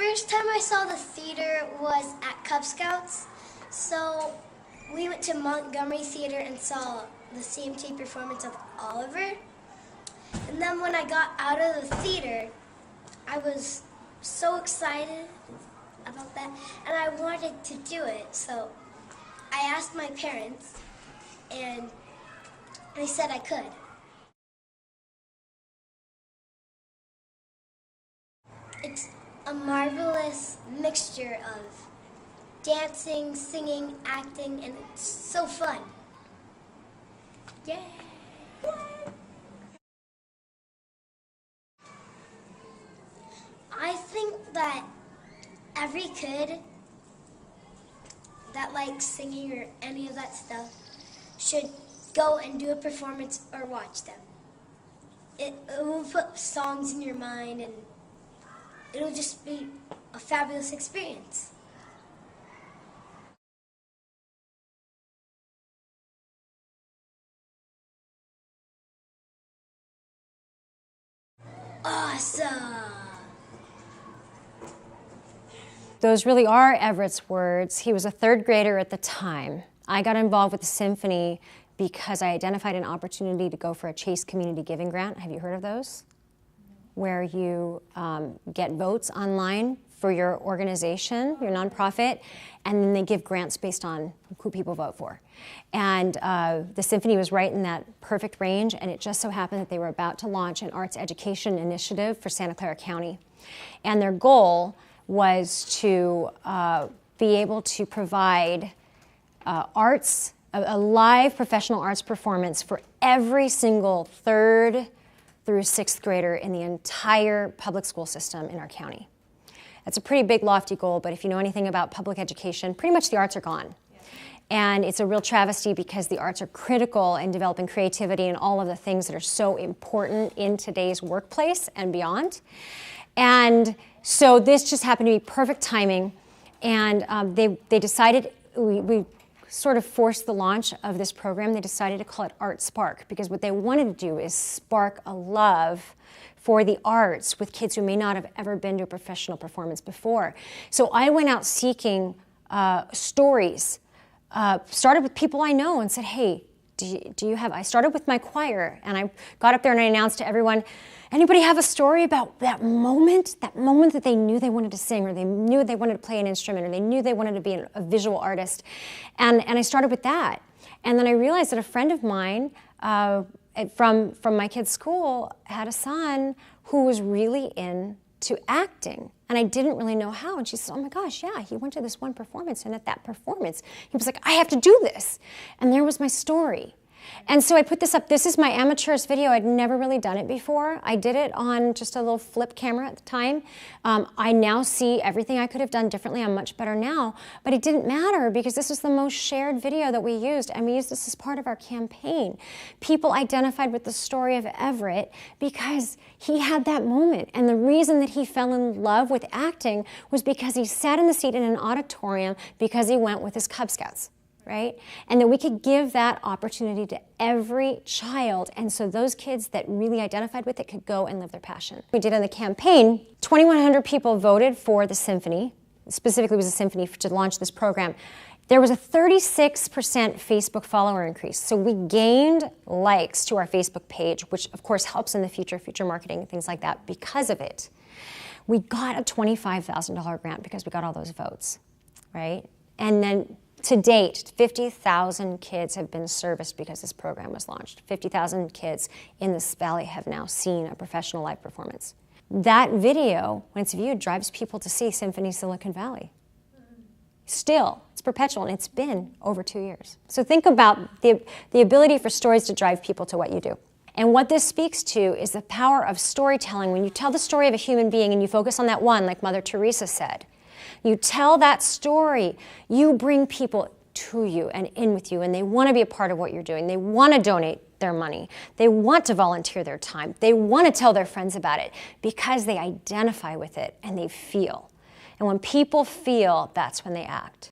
first time I saw the theater was at Cub Scouts. So we went to Montgomery Theater and saw the CMT performance of Oliver. And then when I got out of the theater, I was so excited about that, and I wanted to do it. So I asked my parents, and they said I could. It's a marvelous mixture of dancing, singing, acting, and it's so fun. Yay! I think that every kid that likes singing or any of that stuff should go and do a performance or watch them. It will put songs in your mind, and it'll just be a fabulous experience. Awesome! Those really are Everett's words. He was a third grader at the time. I got involved with the symphony because I identified an opportunity to go for a Chase Community Giving Grant. Have you heard of those? Where you get votes online for your organization, your nonprofit, and then they give grants based on who people vote for. And the symphony was right in that perfect range, and it just so happened that they were about to launch an arts education initiative for Santa Clara County. And their goal was to be able to provide arts, a live professional arts performance for every single third through sixth grader in the entire public school system in our county. That's a pretty big, lofty goal, but if you know anything about public education, pretty much the arts are gone. And it's a real travesty because the arts are critical in developing creativity and all of the things that are so important in today's workplace and beyond. And so this just happened to be perfect timing, and they decided, we sort of forced the launch of this program. They decided to call it Art Spark, because what they wanted to do is spark a love for the arts with kids who may not have ever been to a professional performance before. So I went out seeking stories, started with people I know and said, hey, do you have, I started with my choir, and I got up there and I announced to everyone, anybody have a story about that moment that they knew they wanted to sing, or they knew they wanted to play an instrument, or they knew they wanted to be a visual artist? And I started with that. And then I realized that a friend of mine from my kid's school had a son who was really into acting. And I didn't really know how. And she said, oh my gosh, yeah, he went to this one performance, and at that performance, he was like, I have to do this. And there was my story. And so I put this up. This is my amateurist video. I'd never really done it before. I did it on just a little flip camera at the time. I now see everything I could have done differently. I'm much better now. But it didn't matter, because this was the most shared video that we used, and we used this as part of our campaign. People identified with the story of Everett because he had that moment. And the reason that he fell in love with acting was because he sat in the seat in an auditorium because he went with his Cub Scouts. Right? And that we could give that opportunity to every child, and so those kids that really identified with it could go and live their passion. We did in the campaign, 2,100 people voted for the symphony, specifically it was a symphony to launch this program. There was a 36% Facebook follower increase, so we gained likes to our Facebook page, which of course helps in the future marketing and things like that because of it. We got a $25,000 grant because we got all those votes, right? And then to date, 50,000 kids have been serviced because this program was launched. 50,000 kids in this valley have now seen a professional live performance. That video, when it's viewed, drives people to see Symphony Silicon Valley. Still, it's perpetual, and it's been over 2 years. So think about the ability for stories to drive people to what you do. And what this speaks to is the power of storytelling. When you tell the story of a human being and you focus on that one, like Mother Teresa said, you tell that story, you bring people to you and in with you, and they want to be a part of what you're doing. They want to donate their money. They want to volunteer their time. They want to tell their friends about it because they identify with it and they feel. And when people feel, that's when they act.